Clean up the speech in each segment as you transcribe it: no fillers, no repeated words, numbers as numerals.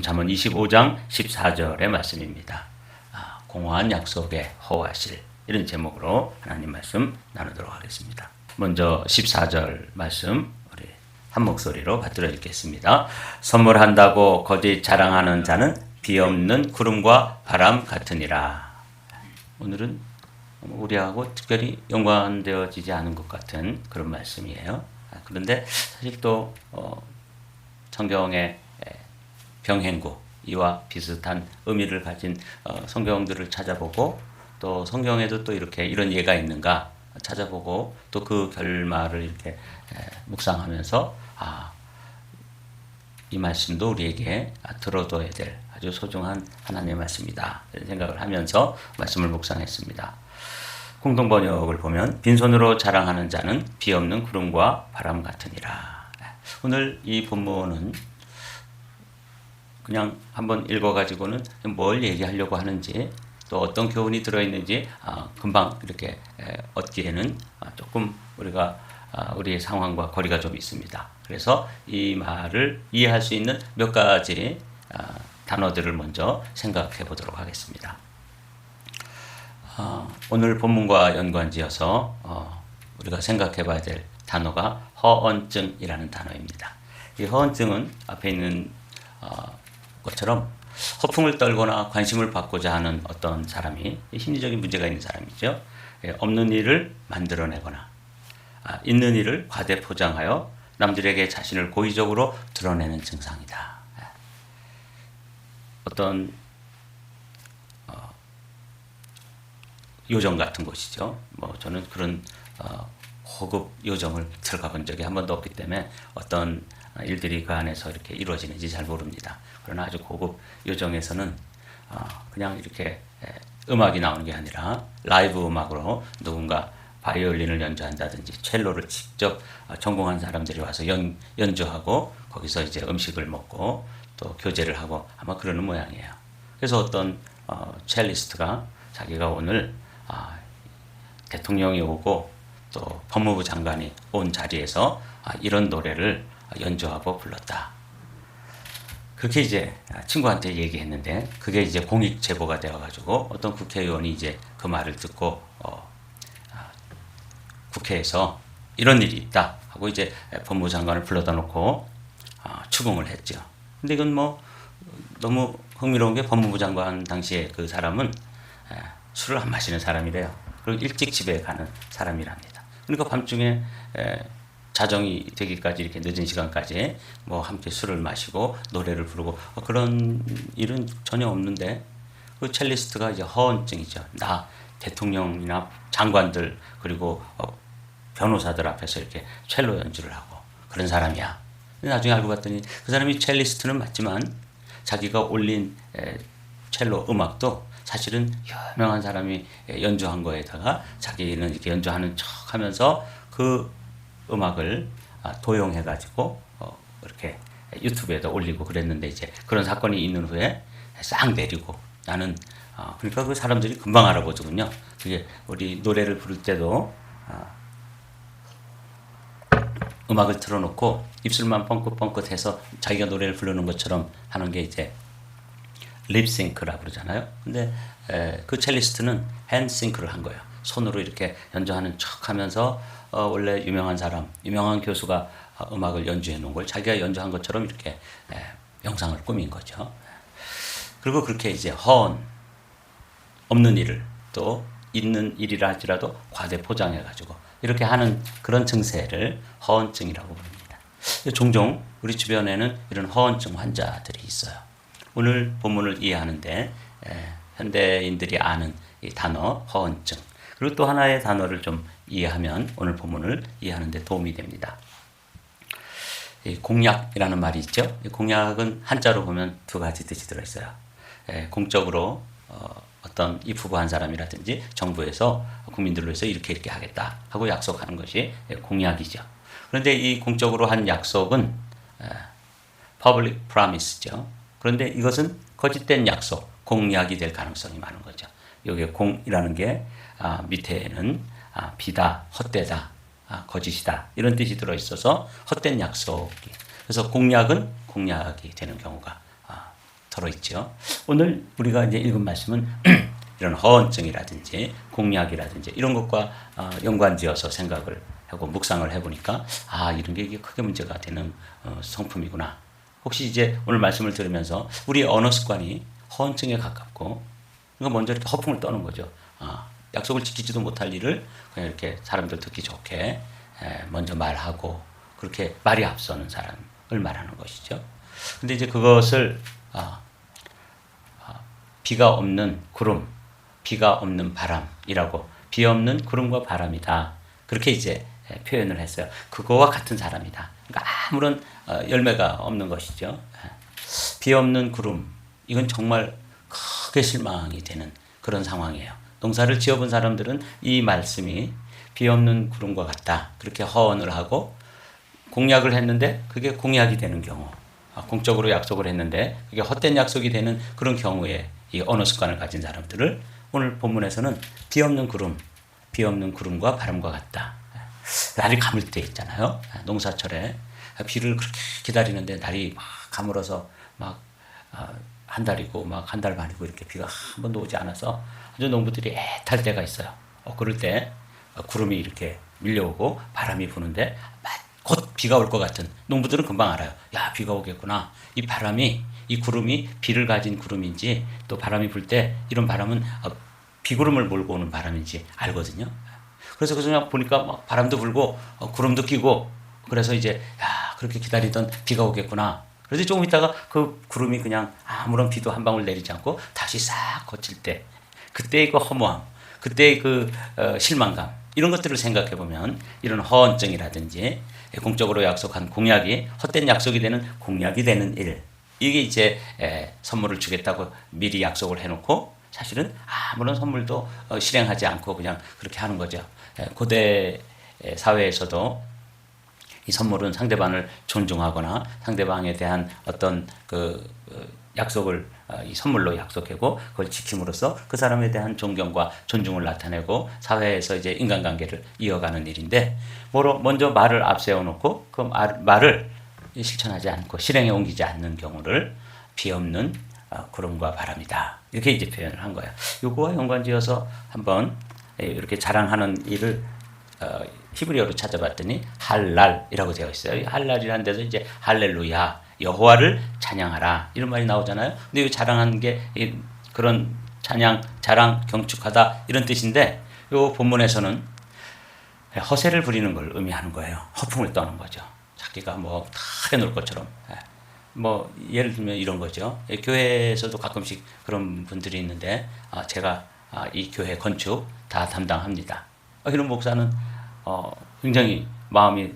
잠언 25장 14절의 말씀입니다. 공허한 약속에 허하실, 이런 제목으로 하나님 말씀 나누도록 하겠습니다. 먼저 14절 말씀 우리 한 목소리로 받들어 읽겠습니다. 선물한다고 거짓 자랑하는 자는 비 없는 구름과 바람 같으니라. 오늘은 우리하고 특별히 연관되어지지 않은 것 같은 그런 말씀이에요. 그런데 사실 또 성경의 병행구 이와 비슷한 의미를 가진 성경들을 찾아보고, 또 성경에도 또 이렇게 이런 예가 있는가 찾아보고, 또 그 결말을 이렇게 묵상하면서 이 말씀도 우리에게 들어둬야 될 아주 소중한 하나님의 말씀이다, 이런 생각을 하면서 말씀을 묵상했습니다. 공동번역을 보면 빈손으로 자랑하는 자는 비 없는 구름과 바람 같으니라. 오늘 이 본문은 그냥 한번 읽어가지고는 뭘 얘기하려고 하는지, 또 어떤 교훈이 들어있는지 금방 이렇게 얻기에는 조금 우리가 우리의 상황과 거리가 좀 있습니다. 그래서 이 말을 이해할 수 있는 몇 가지 단어들을 먼저 생각해 보도록 하겠습니다. 오늘 본문과 연관지어서 우리가 생각해 봐야 될 단어가 허언증이라는 단어입니다. 이 허언증은 앞에 있는 것처럼 허풍을 떨거나 관심을 받고자 하는 어떤 사람이, 심리적인 문제가 있는 사람이죠. 없는 일을 만들어내거나 있는 일을 과대 포장하여 남들에게 자신을 고의적으로 드러내는 증상이다. 어떤 요정 같은 곳이죠. 저는 그런 고급 요정을 들어가 본 적이 한 번도 없기 때문에 어떤 일들이 그 안에서 이렇게 이루어지는지 잘 모릅니다. 그러나 아주 고급 요정에서는 그냥 이렇게 음악이 나오는 게 아니라 라이브 음악으로 누군가 바이올린을 연주한다든지 첼로를 직접 전공한 사람들이 와서 연주하고, 거기서 이제 음식을 먹고 또 교제를 하고 아마 그러는 모양이에요. 그래서 어떤 첼리스트가 자기가 오늘 대통령이 오고 또 법무부 장관이 온 자리에서 이런 노래를 연주하고 불렀다. 그렇게 이제 친구한테 얘기했는데, 그게 이제 공익 제보가 되어가지고 어떤 국회의원이 이제 그 말을 듣고 국회에서 이런 일이 있다 하고 이제 법무부 장관을 불러다 놓고 추궁을 했죠. 근데 이건 너무 흥미로운 게, 법무부 장관 당시에 그 사람은 술을 안 마시는 사람이래요. 그리고 일찍 집에 가는 사람이랍니다. 그러니까 밤중에 자정이 되기까지 이렇게 늦은 시간까지 함께 술을 마시고 노래를 부르고 그런 일은 전혀 없는데, 그 첼리스트가 이제 허언증이죠. 나 대통령이나 장관들 그리고 변호사들 앞에서 이렇게 첼로 연주를 하고 그런 사람이야. 나중에 알고 봤더니 그 사람이 첼리스트는 맞지만 자기가 올린 첼로 음악도 사실은 유명한 사람이 연주한 거에다가 자기는 이렇게 연주하는 척 하면서 그 음악을 도용해가지고 이렇게 유튜브에다 올리고 그랬는데, 이제 그런 사건이 있는 후에 싹 내리고, 나는 그러니까 그 사람들이 금방 알아보더군요. 그게 우리 노래를 부를 때도 음악을 틀어놓고 입술만 뻥긋뻥긋해서 자기가 노래를 부르는 것처럼 하는 게 이제 립싱크라고 그러잖아요. 근데 그 첼리스트는 핸드싱크를 한 거예요. 손으로 이렇게 연주하는 척하면서 원래 유명한 사람, 유명한 교수가 음악을 연주해 놓은 걸 자기가 연주한 것처럼 이렇게 영상을 꾸민 거죠. 그리고 그렇게 이제 허언, 없는 일을 또 있는 일이라 할지라도 과대 포장해 가지고 이렇게 하는 그런 증세를 허언증이라고 부릅니다. 종종 우리 주변에는 이런 허언증 환자들이 있어요. 오늘 본문을 이해하는데 현대인들이 아는 이 단어 허언증, 그리고 또 하나의 단어를 좀 이해하면 오늘 본문을 이해하는 데 도움이 됩니다. 이 공약이라는 말이 있죠. 이 공약은 한자로 보면 두 가지 뜻이 들어있어요. 공적으로 어떤 입후보한 사람이라든지 정부에서 국민들을 위해서 이렇게 하겠다 하고 약속하는 것이 공약이죠. 그런데 이 공적으로 한 약속은 public promise죠. 그런데 이것은 거짓된 약속, 공약이 될 가능성이 많은 거죠. 여기 공이라는 게 밑에는 비다, 헛되다, 거짓이다 이런 뜻이 들어있어서 헛된 약속이, 그래서 공약은 공약이 되는 경우가 서로 있죠. 오늘 우리가 이제 읽은 말씀은 이런 허언증이라든지 공약이라든지 이런 것과 연관지어서 생각을 하고 묵상을 해보니까 이런 게 이게 크게 문제가 되는 성품이구나. 혹시 이제 오늘 말씀을 들으면서 우리 언어 습관이 허언증에 가깝고 그러니까 먼저 이렇게 허풍을 떠는 거죠. 약속을 지키지도 못할 일을 그냥 이렇게 사람들 듣기 좋게 먼저 말하고 그렇게 말이 앞서는 사람을 말하는 것이죠. 근데 이제 그것을 비가 없는 구름, 비가 없는 바람이라고 비 없는 구름과 바람이다. 그렇게 이제 표현을 했어요. 그거와 같은 사람이다. 그러니까 아무런 열매가 없는 것이죠. 비 없는 구름, 이건 정말 크게 실망이 되는 그런 상황이에요. 농사를 지어본 사람들은 이 말씀이 비 없는 구름과 같다. 그렇게 허언을 하고 공약을 했는데 그게 공약이 되는 경우, 공적으로 약속을 했는데 그게 헛된 약속이 되는 그런 경우에 이 언어 습관을 가진 사람들을 오늘 본문에서는 비 없는 구름, 비 없는 구름과 바람과 같다. 날이 감을 때 있잖아요. 농사철에 비를 그렇게 기다리는데 날이 막 가물어서 막 한 달이고 막 한 달 반이고 이렇게 비가 한 번도 오지 않아서 아주 농부들이 애탈 때가 있어요. 그럴 때 구름이 이렇게 밀려오고 바람이 부는데 곧 비가 올 것 같은 농부들은 금방 알아요. 야, 비가 오겠구나. 이 바람이, 이 구름이 비를 가진 구름인지 또 바람이 불 때 이런 바람은 비구름을 몰고 오는 바람인지 알거든요. 그래서 그냥 보니까 막 바람도 불고 구름도 끼고 그래서 이제 야, 그렇게 기다리던 비가 오겠구나. 그래서 조금 있다가 그 구름이 그냥 아무런 비도 한 방울 내리지 않고 다시 싹 거칠 때 그때의 그 허무함, 그때의 그 실망감 이런 것들을 생각해 보면 이런 허언증이라든지 공적으로 약속한 공약이 헛된 약속이 되는 공약이 되는 일, 이게 이제 선물을 주겠다고 미리 약속을 해놓고 사실은 아무런 선물도 실행하지 않고 그냥 그렇게 하는 거죠. 고대 사회에서도 이 선물은 상대방을 존중하거나 상대방에 대한 어떤 그 약속을 이 선물로 약속하고 그걸 지킴으로써 그 사람에 대한 존경과 존중을 나타내고 사회에서 이제 인간관계를 이어가는 일인데 먼저 말을 앞세워 놓고 그 말을 실천하지 않고 실행에 옮기지 않는 경우를 비 없는 구름과 바람이다. 이렇게 이제 표현을 한 거예요. 요거와 연관지어서 한번 이렇게 자랑하는 일을 히브리어로 찾아봤더니 할랄이라고 되어 있어요. 할랄이라는 데서 이제 할렐루야, 여호와를 찬양하라 이런 말이 나오잖아요. 근데 이 자랑하는 게 그런 찬양, 자랑, 경축하다 이런 뜻인데 요 본문에서는 허세를 부리는 걸 의미하는 거예요. 허풍을 떠는 거죠. 자기가 뭐 다 해놓을 것처럼. 뭐 예를 들면 이런 거죠. 교회에서도 가끔씩 그런 분들이 있는데 제가 이 교회 건축 다 담당합니다. 이런 목사는 굉장히 마음이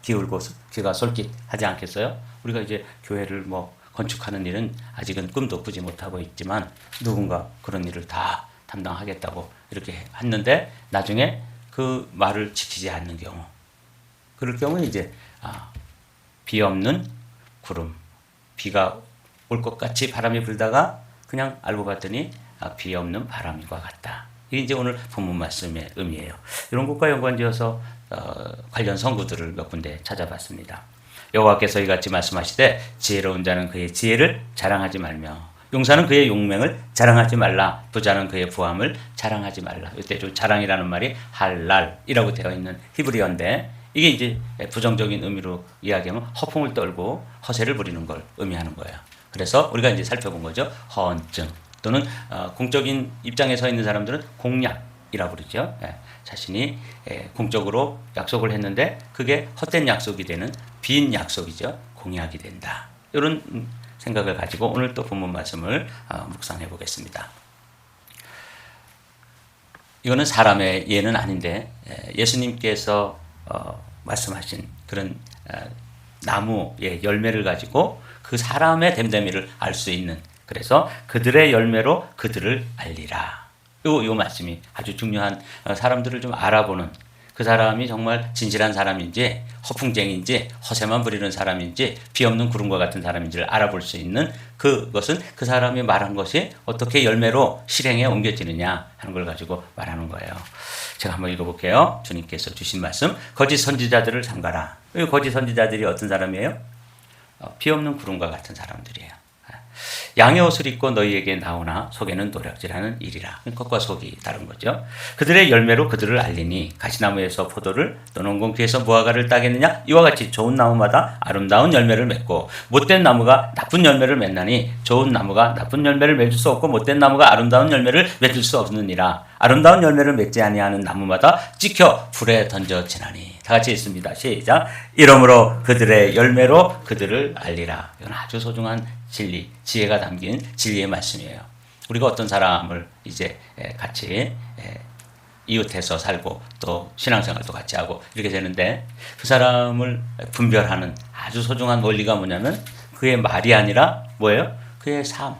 기울고 귀가 솔깃하지 않겠어요? 우리가 이제 교회를 뭐 건축하는 일은 아직은 꿈도 꾸지 못하고 있지만 누군가 그런 일을 다 담당하겠다고 이렇게 했는데 나중에 그 말을 지키지 않는 경우, 그럴 경우에 이제 비 없는 구름, 비가 올 것 같이 바람이 불다가 그냥 알고 봤더니 비 없는 바람과 같다. 이게 이제 오늘 본문 말씀의 의미예요. 이런 것과 연관지어서 관련 성구들을 몇 군데 찾아봤습니다. 여호와께서 이같이 말씀하시되 지혜로운 자는 그의 지혜를 자랑하지 말며 용사는 그의 용맹을 자랑하지 말라. 부자는 그의 부함을 자랑하지 말라. 이때 좀 자랑이라는 말이 할랄이라고 되어 있는 히브리어인데 이게 이제 부정적인 의미로 이야기하면 허풍을 떨고 허세를 부리는 걸 의미하는 거예요. 그래서 우리가 이제 살펴본 거죠. 허언증 또는 공적인 입장에 서 있는 사람들은 공약이라고 그러죠. 자신이 공적으로 약속을 했는데 그게 헛된 약속이 되는 빈 약속이죠. 공약이 된다. 이런 생각을 가지고 오늘 또 본문 말씀을 묵상해 보겠습니다. 이거는 사람의 예는 아닌데 예수님께서 말씀하신 그런 나무의 열매를 가지고 그 사람의 됨됨이를 알 수 있는, 그래서 그들의 열매로 그들을 알리라. 요 말씀이 아주 중요한, 사람들을 좀 알아보는, 그 사람이 정말 진실한 사람인지 허풍쟁이인지 허세만 부리는 사람인지 비 없는 구름과 같은 사람인지를 알아볼 수 있는 그것은 그 사람이 말한 것이 어떻게 열매로 실행에 옮겨지느냐 하는 걸 가지고 말하는 거예요. 제가 한번 읽어볼게요. 주님께서 주신 말씀, 거짓 선지자들을 삼가라. 이 거짓 선지자들이 어떤 사람이에요? 비 없는 구름과 같은 사람들이에요. 양의 옷을 입고 너희에게 나오나 속에는 노략질하는 일이라. 겉과 속이 다른 거죠. 그들의 열매로 그들을 알리니 가시나무에서 포도를 또 농공지에서 무화과를 따겠느냐? 이와 같이 좋은 나무마다 아름다운 열매를 맺고 못된 나무가 나쁜 열매를 맺나니 좋은 나무가 나쁜 열매를 맺을 수 없고 못된 나무가 아름다운 열매를 맺을 수 없느니라. 아름다운 열매를 맺지 아니하는 나무마다 찍혀 불에 던져지나니. 다 같이 읽습니다. 시작. 이러므로 그들의 열매로 그들을 알리라. 이건 아주 소중한 진리, 지혜가 담긴 진리의 말씀이에요. 우리가 어떤 사람을 이제 같이 이웃해서 살고 또 신앙생활도 같이 하고 이렇게 되는데 그 사람을 분별하는 아주 소중한 원리가 뭐냐면 그의 말이 아니라 뭐예요? 그의 삶.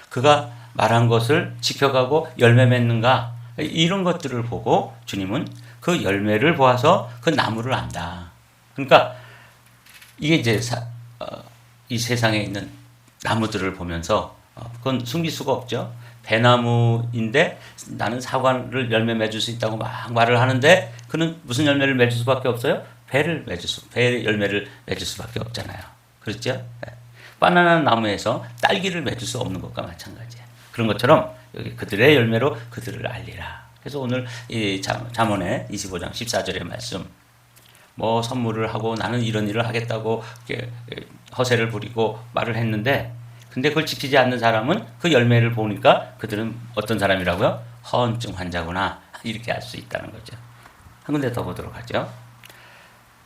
그가 말한 것을 지켜가고 열매 맺는가 이런 것들을 보고 주님은 그 열매를 보아서 그 나무를 안다. 그러니까 이게 이제 이 세상에 있는 나무들을 보면서 그건 숨길 수가 없죠. 배나무인데 나는 사과를 열매 맺을 수 있다고 막 말을 하는데 그는 무슨 열매를 맺을 수밖에 없어요? 배 열매를 맺을 수밖에 없잖아요. 그렇죠? 네. 바나나 나무에서 딸기를 맺을 수 없는 것과 마찬가지예요. 그런 것처럼 여기 그들의 열매로 그들을 알리라. 그래서 오늘 이 잠언의 25장 14절의 말씀 뭐 선물을 하고 나는 이런 일을 하겠다고 허세를 부리고 말을 했는데 근데 그걸 지키지 않는 사람은 그 열매를 보니까 그들은 어떤 사람이라고요? 허언증 환자구나 이렇게 알 수 있다는 거죠. 한 군데 더 보도록 하죠.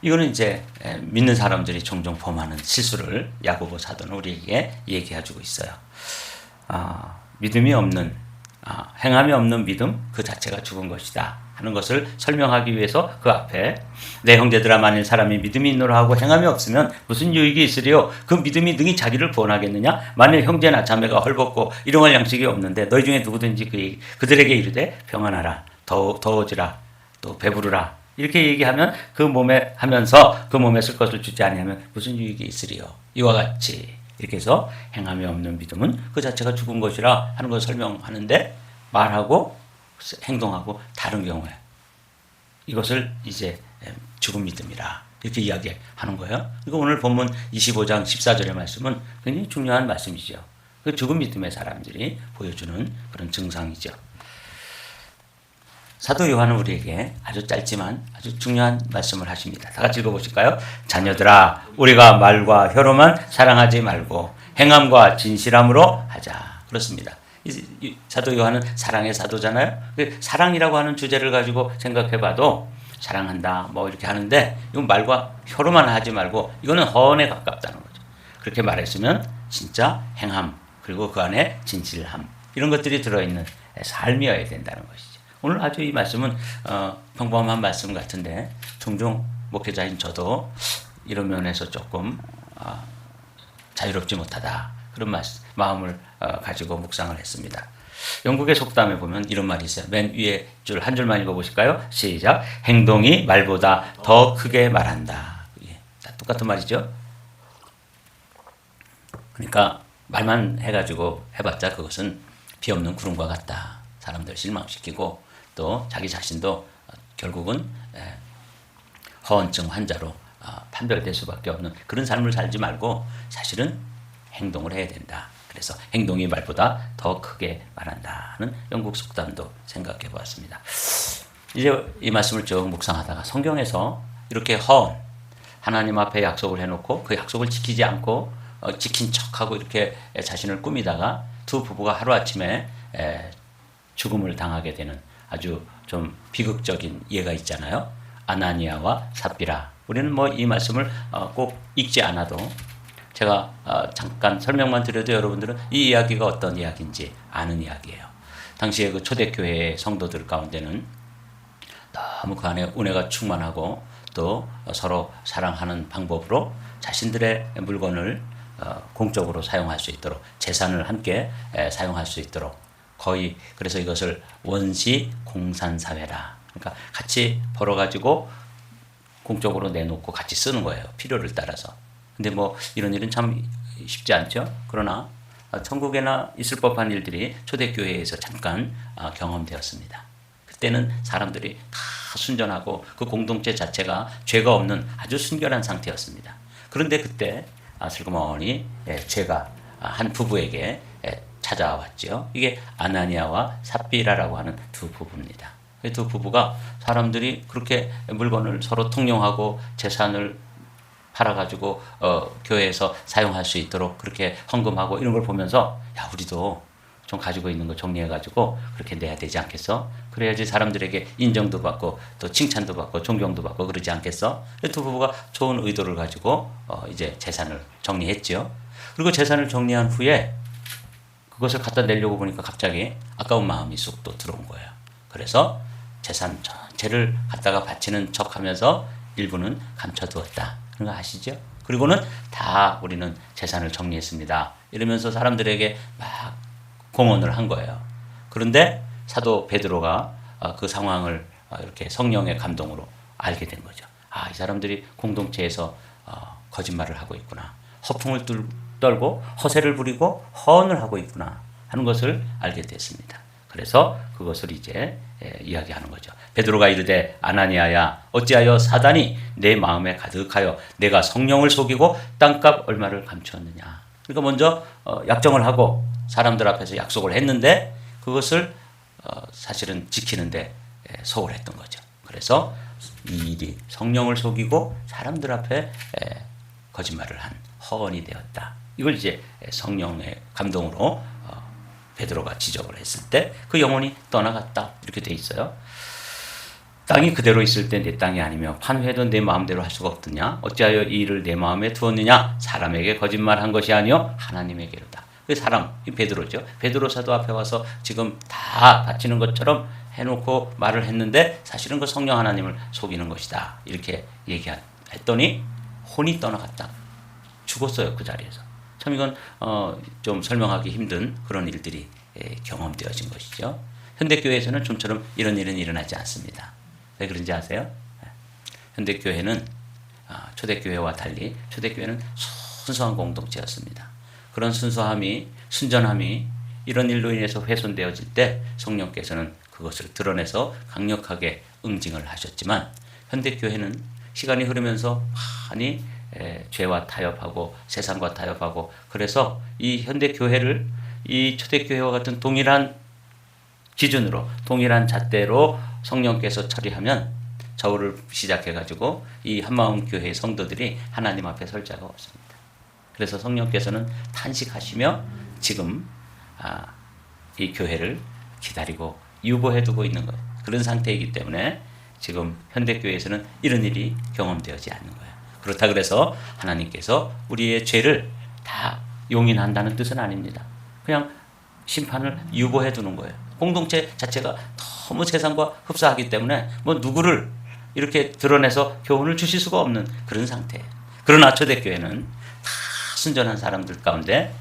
이거는 이제 믿는 사람들이 종종 범하는 실수를 야고보 사도는 우리에게 얘기해주고 있어요. 믿음이 없는 행함이 없는 믿음 그 자체가 죽은 것이다 하는 것을 설명하기 위해서 그 앞에 내 형제들아 만일 사람이 믿음이 있노라 하고 행함이 없으면 무슨 유익이 있으리요? 그 믿음이 능히 자기를 구원하겠느냐? 만일 형제나 자매가 헐벗고 일용할 양식이 없는데 너희 중에 누구든지 그들에게 이르되 평안하라 더워지라 또 배부르라 이렇게 얘기하면 그 몸에 하면서 그 몸에 쓸 것을 주지 아니하면 무슨 유익이 있으리요? 이와 같이 이렇게 해서 행함이 없는 믿음은 그 자체가 죽은 것이라 하는 것을 설명하는데 말하고 행동하고 다른 경우에 이것을 이제 죽은 믿음이라 이렇게 이야기하는 거예요. 그러니까 오늘 본문 25장 14절의 말씀은 굉장히 중요한 말씀이죠. 그 죽은 믿음의 사람들이 보여주는 그런 증상이죠. 사도 요한은 우리에게 아주 짧지만 아주 중요한 말씀을 하십니다. 다 같이 읽어보실까요? 자녀들아 우리가 말과 혀로만 사랑하지 말고 행함과 진실함으로 하자. 그렇습니다. 사도 요한은 사랑의 사도잖아요. 사랑이라고 하는 주제를 가지고 생각해봐도 사랑한다 뭐 이렇게 하는데 이건 말과 혀로만 하지 말고 이거는 허언에 가깝다는 거죠. 그렇게 말했으면 진짜 행함 그리고 그 안에 진실함 이런 것들이 들어있는 삶이어야 된다는 것이죠. 오늘 아주 이 말씀은 평범한 말씀 같은데 종종 목회자인 저도 이런 면에서 조금 자유롭지 못하다 그런 마음을 가지고 묵상을 했습니다. 영국의 속담에 보면 이런 말이 있어요. 맨 위에 줄 한 줄만 읽어보실까요? 시작. 행동이 말보다 더 크게 말한다. 똑같은 말이죠. 그러니까 말만 해가지고 해봤자 그것은 비 없는 구름과 같다. 사람들 실망시키고 또 자기 자신도 결국은 허언증 환자로 판별될 수밖에 없는 그런 삶을 살지 말고 사실은 행동을 해야 된다. 그래서 행동이 말보다 더 크게 말한다는 영국 속담도 생각해 보았습니다. 이제 이 말씀을 쭉 묵상하다가 성경에서 이렇게 허언, 하나님 앞에 약속을 해놓고 그 약속을 지키지 않고 지킨 척하고 이렇게 자신을 꾸미다가 두 부부가 하루아침에 죽음을 당하게 되는 아주 좀 비극적인 예가 있잖아요. 아나니아와 삽비라. 우리는 뭐 이 말씀을 꼭 읽지 않아도 제가 잠깐 설명만 드려도 여러분들은 이 이야기가 어떤 이야기인지 아는 이야기예요. 당시에 그 초대교회의 성도들 가운데는 너무 그 안에 은혜가 충만하고 또 서로 사랑하는 방법으로 자신들의 물건을 공적으로 사용할 수 있도록 재산을 함께 사용할 수 있도록 거의 그래서 이것을 원시 공산사회라. 그러니까 같이 벌어가지고 공적으로 내놓고 같이 쓰는 거예요. 필요를 따라서. 근데 뭐 이런 일은 참 쉽지 않죠. 그러나 천국에나 있을 법한 일들이 초대교회에서 잠깐 경험되었습니다. 그때는 사람들이 다 순전하고 그 공동체 자체가 죄가 없는 아주 순결한 상태였습니다. 그런데 그때 슬그머니 죄가 한 부부에게 찾아왔죠. 이게 아나니아와 삽비라라고 하는 두 부부입니다. 이 두 부부가 사람들이 그렇게 물건을 서로 통용하고 재산을 팔아가지고 교회에서 사용할 수 있도록 그렇게 헌금하고 이런 걸 보면서 야 우리도 좀 가지고 있는 거 정리해가지고 그렇게 내야 되지 않겠어? 그래야지 사람들에게 인정도 받고 또 칭찬도 받고 존경도 받고 그러지 않겠어? 두 부부가 좋은 의도를 가지고 이제 재산을 정리했죠. 그리고 재산을 정리한 후에 그것을 갖다 내려고 보니까 갑자기 아까운 마음이 쑥 또 들어온 거예요. 그래서 재산 전체를 갖다가 바치는 척하면서 일부는 감춰두었다. 그런 거 아시죠? 그리고는 다 우리는 재산을 정리했습니다. 이러면서 사람들에게 막 공언을 한 거예요. 그런데 사도 베드로가 그 상황을 이렇게 성령의 감동으로 알게 된 거죠. 아, 이 사람들이 공동체에서 거짓말을 하고 있구나. 허풍을 떨고 허세를 부리고 허언을 하고 있구나 하는 것을 알게 됐습니다. 그래서 그것을 이제 이야기하는 거죠. 베드로가 이르되 아나니아야 어찌하여 사단이 내 마음에 가득하여 내가 성령을 속이고 땅값 얼마를 감추었느냐. 그러니까 먼저 약정을 하고 사람들 앞에서 약속을 했는데 그것을 사실은 지키는데 소홀했던 거죠. 그래서 이 일이 성령을 속이고 사람들 앞에 거짓말을 한 허언이 되었다. 이걸 이제 성령의 감동으로 베드로가 지적을 했을 때 그 영혼이 떠나갔다. 이렇게 돼 있어요. 땅이 그대로 있을 때 내 땅이 아니며 판회도 내 마음대로 할 수가 없더냐. 어찌하여 이 일을 내 마음에 두었느냐. 사람에게 거짓말한 것이 아니요 하나님에게로다. 그 사람, 이 베드로죠. 베드로 사도 앞에 와서 지금 다 바치는 것처럼 해놓고 말을 했는데 사실은 그 성령 하나님을 속이는 것이다. 이렇게 얘기했더니 혼이 떠나갔다. 죽었어요. 그 자리에서. 참 이건 좀 설명하기 힘든 그런 일들이 경험되어진 것이죠. 현대교회에서는 좀처럼 이런 일은 일어나지 않습니다. 왜 그런지 아세요? 현대교회는 초대교회와 달리 초대교회는 순수한 공동체였습니다. 그런 순수함이 순전함이 이런 일로 인해서 훼손되어질 때 성령께서는 그것을 드러내서 강력하게 응징을 하셨지만 현대교회는 시간이 흐르면서 많이 죄와 타협하고 세상과 타협하고 그래서 이 현대교회를 이 초대교회와 같은 동일한 기준으로 동일한 잣대로 성령께서 처리하면 저울을 시작해가지고 이 한마음 교회의 성도들이 하나님 앞에 설 자가 없습니다. 그래서 성령께서는 탄식하시며 지금 이 교회를 기다리고 유보해두고 있는 거예요. 그런 상태이기 때문에 지금 현대교회에서는 이런 일이 경험되어지지 않는 거예요. 그렇다 그래서 하나님께서 우리의 죄를 다 용인한다는 뜻은 아닙니다. 그냥 심판을 유보해 두는 거예요. 공동체 자체가 너무 세상과 흡사하기 때문에 뭐 누구를 이렇게 드러내서 교훈을 주실 수가 없는 그런 상태예요. 그러나 초대교회는 다 순전한 사람들 가운데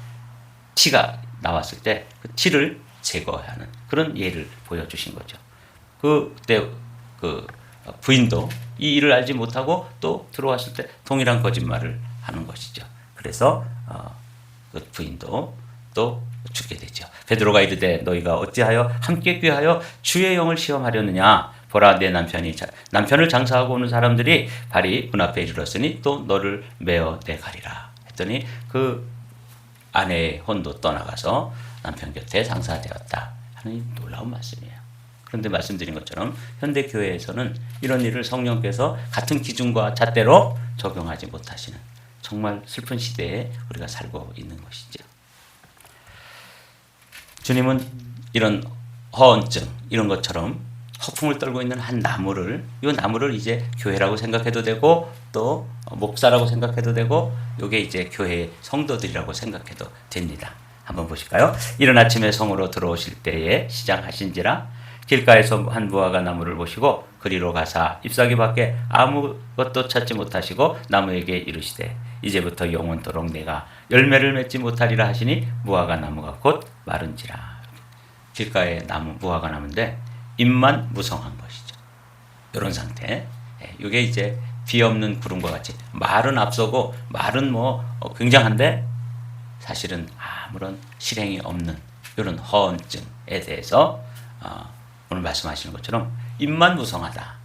티가 나왔을 때 그 티를 제거하는 그런 예를 보여주신 거죠. 그때 그 부인도 이 일을 알지 못하고 또 들어왔을 때 동일한 거짓말을 하는 것이죠. 그래서 그 부인도 또 죽게 되죠. 베드로가 이르되 너희가 어찌하여 함께 꾀하여 주의 영을 시험하려느냐. 보라 내 남편을 장사하고 오는 사람들이 발이 문 앞에 이르렀으니 또 너를 메어 내가리라 했더니 그 아내의 혼도 떠나가서 남편 곁에 장사되었다 하는 놀라운 말씀이에요. 그런데 말씀드린 것처럼 현대교회에서는 이런 일을 성령께서 같은 기준과 잣대로 적용하지 못하시는 정말 슬픈 시대에 우리가 살고 있는 것이죠. 주님은 이런 허언증 이런 것처럼 허풍을 떨고 있는 한 나무를 이 나무를 이제 교회라고 생각해도 되고 또 목사라고 생각해도 되고 이게 이제 교회의 성도들이라고 생각해도 됩니다. 한번 보실까요? 이른 아침에 성으로 들어오실 때에 시장하신지라 길가에서 한 무화과 나무를 보시고 그리로 가사 잎사귀 밖에 아무것도 찾지 못하시고 나무에게 이르시되 이제부터 영원토록 내가 열매를 맺지 못하리라 하시니 무화과 나무가 곧 마른지라. 길가에 나무 무화과 나무인데 잎만 무성한 것이죠. 이런 상태. 이게 이제 비 없는 구름과 같이 말은 앞서고 말은 굉장한데 사실은 아무런 실행이 없는 이런 허언증에 대해서 오늘 말씀하시는 것처럼 잎만 무성하다.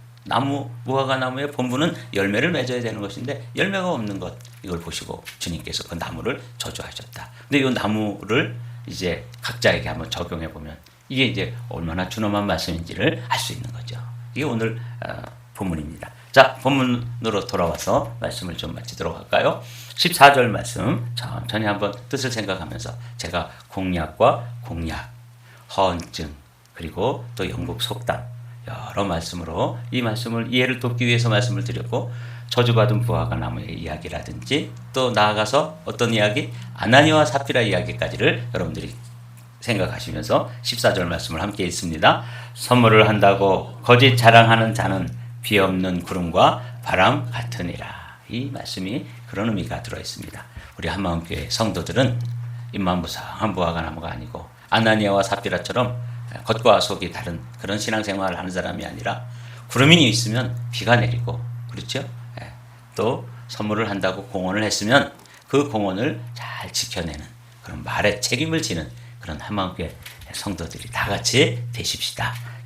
무화과 나무의 본분은 열매를 맺어야 되는 것인데 열매가 없는 것 이걸 보시고 주님께서 그 나무를 저주하셨다. 근데 이 나무를 이제 각자에게 한번 적용해 보면 이게 이제 얼마나 준엄한 말씀인지를 알 수 있는 거죠. 이게 오늘 본문입니다. 자, 본문으로 돌아와서 말씀을 좀 마치도록 할까요? 14절 말씀 천천히 한번 뜻을 생각하면서 제가 공약과 공약, 허언증, 그리고 또 영국 속담 여러 말씀으로 이 말씀을 이해를 돕기 위해서 말씀을 드렸고, 저주받은 부하가 나무의 이야기라든지 또 나아가서 어떤 이야기? 아나니와 삽비라 이야기까지를 여러분들이 생각하시면서 14절 말씀을 함께 읽습니다. 선물을 한다고 거짓 자랑하는 자는 비 없는 구름과 바람 같으니라. 이 말씀이 그런 의미가 들어있습니다. 우리 한마음교회 성도들은 입만무상한 부하가 나무가 아니고 아나니아와 삽비라처럼 겉과 속이 다른 그런 신앙생활을 하는 사람이 아니라 구름이 있으면 비가 내리고, 그렇죠? 또 선물을 한다고 공언을 했으면 그 공언을 잘 지켜내는 그런 말에 책임을 지는 그런 한마음교회 성도들이 다 같이 되십시다.